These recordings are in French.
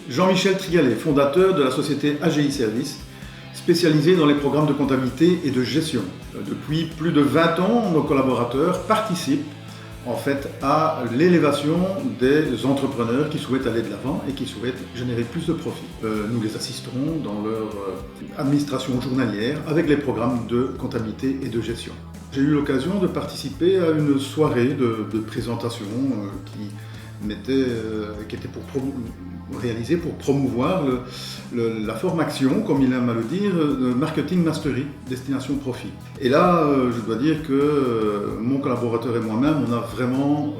Jean-Michel Trigalet, fondateur de la société AGI Service, spécialisée dans les programmes de comptabilité et de gestion. Depuis plus de 20 ans, nos collaborateurs participent en fait à l'élévation des entrepreneurs qui souhaitent aller de l'avant et qui souhaitent générer plus de profit. Nous les assisterons dans leur administration journalière avec les programmes de comptabilité et de gestion. J'ai eu l'occasion de participer à une soirée de présentation qui était réalisée pour promouvoir la formation, comme il aime à le dire, Marketing Mastery, Destination Profit. Et là, je dois dire que mon collaborateur et moi-même, on a vraiment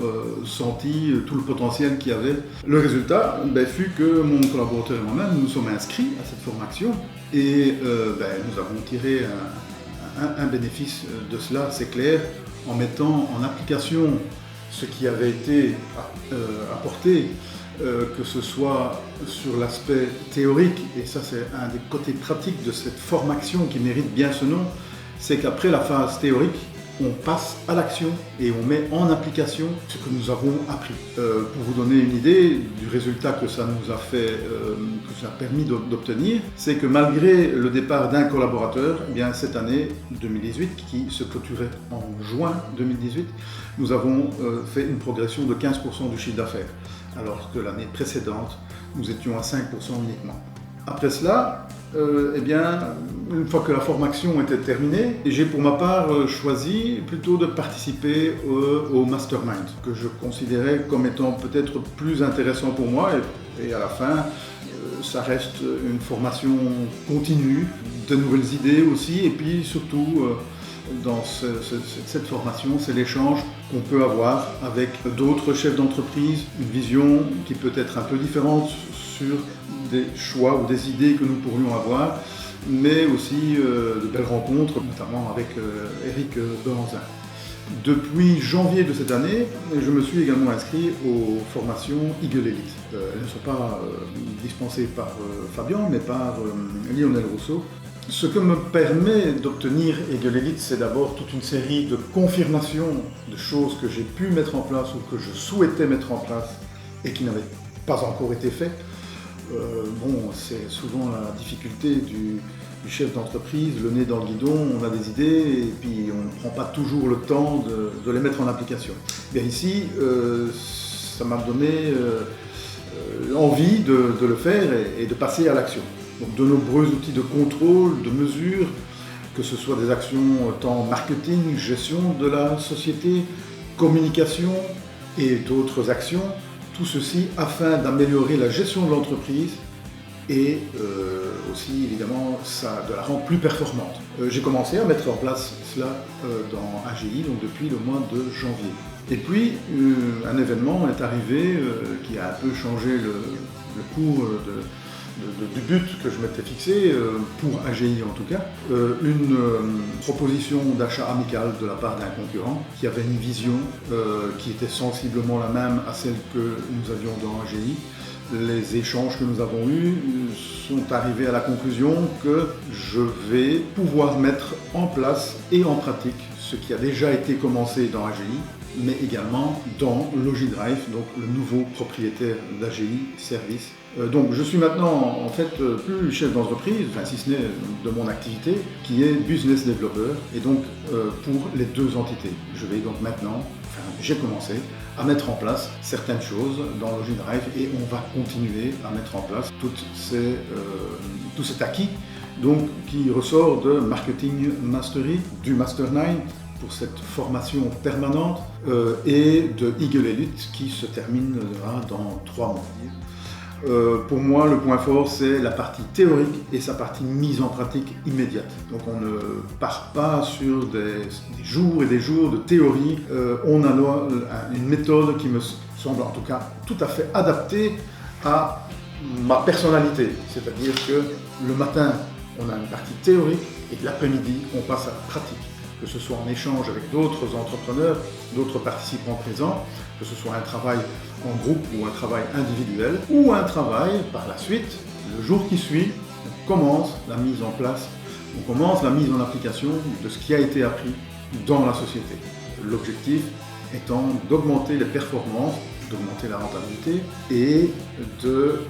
senti tout le potentiel qu'il y avait. Le résultat fut que mon collaborateur et moi-même, nous nous sommes inscrits à cette formation et nous avons tiré un bénéfice de cela, c'est clair, en mettant en application ce qui avait été apporté, que ce soit sur l'aspect théorique, et ça c'est un des côtés pratiques de cette formation qui mérite bien ce nom, c'est qu'après la phase théorique, on passe à l'action et on met en application ce que nous avons appris. Pour vous donner une idée du résultat que ça nous a fait, que ça a permis d'obtenir, c'est que malgré le départ d'un collaborateur, cette année 2018, qui se clôturait en juin 2018, nous avons fait une progression de 15% du chiffre d'affaires, alors que l'année précédente, nous étions à 5% uniquement. Après cela, une fois que la formation était terminée, j'ai pour ma part choisi plutôt de participer au mastermind, que je considérais comme étant peut-être plus intéressant pour moi, et à la fin, ça reste une formation continue, de nouvelles idées aussi, et puis surtout, dans cette formation, c'est l'échange qu'on peut avoir avec d'autres chefs d'entreprise, une vision qui peut être un peu différente sur des choix ou des idées que nous pourrions avoir, mais aussi de belles rencontres, notamment avec Eric Benzin. Depuis janvier de cette année, je me suis également inscrit aux formations Eagle Elite. Elles ne sont pas dispensées par Fabien, mais par Lionel Rousseau. Ce que me permet d'obtenir Eagle Elite, c'est d'abord toute une série de confirmations de choses que j'ai pu mettre en place ou que je souhaitais mettre en place et qui n'avaient pas encore été faites. C'est souvent la difficulté du chef d'entreprise, le nez dans le guidon, on a des idées et puis on ne prend pas toujours le temps de les mettre en application. Ici, ça m'a donné envie de le faire et de passer à l'action. Donc de nombreux outils de contrôle, de mesure, que ce soit des actions tant marketing, gestion de la société, communication et d'autres actions, tout ceci afin d'améliorer la gestion de l'entreprise et aussi évidemment de la rendre plus performante. J'ai commencé à mettre en place cela dans AGI, donc depuis le mois de janvier. Et puis un événement est arrivé qui a un peu changé le cours du but que je m'étais fixé, pour AGI en tout cas, une proposition d'achat amical de la part d'un concurrent qui avait une vision qui était sensiblement la même à celle que nous avions dans AGI. Les échanges que nous avons eus sont arrivés à la conclusion que je vais pouvoir mettre en place et en pratique ce qui a déjà été commencé dans AGI, mais également dans Logidrive, donc le nouveau propriétaire d'AGI Service. Donc je suis maintenant en fait plus chef d'entreprise, si ce n'est de mon activité, qui est business developer, et donc pour les deux entités. Je vais donc maintenant, j'ai commencé à mettre en place certaines choses dans Logidrive et on va continuer à mettre en place tout cet acquis donc, qui ressort de Marketing Mastery, du Mastermind, pour cette formation permanente et de Eagle Elite qui se terminera dans 3 mois. Pour moi, le point fort, c'est la partie théorique et sa partie mise en pratique immédiate. Donc on ne part pas sur des jours et des jours de théorie. On a une méthode qui me semble en tout cas tout à fait adaptée à ma personnalité. C'est-à-dire que le matin, on a une partie théorique et l'après-midi, on passe à la pratique. Que ce soit en échange avec d'autres entrepreneurs, d'autres participants présents, que ce soit un travail en groupe ou un travail individuel, ou un travail par la suite, le jour qui suit, on commence la mise en place, on commence la mise en application de ce qui a été appris dans la société. L'objectif étant d'augmenter les performances d'augmenter la rentabilité et de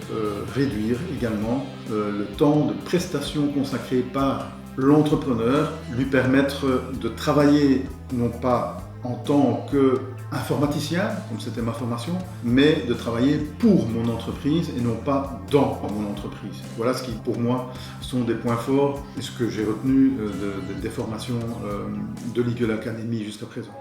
réduire également le temps de prestation consacré par l'entrepreneur, lui permettre de travailler non pas en tant qu'informaticien, comme c'était ma formation, mais de travailler pour mon entreprise et non pas dans mon entreprise. Voilà ce qui, pour moi, sont des points forts et ce que j'ai retenu des formations de l'Eagle Academy jusqu'à présent.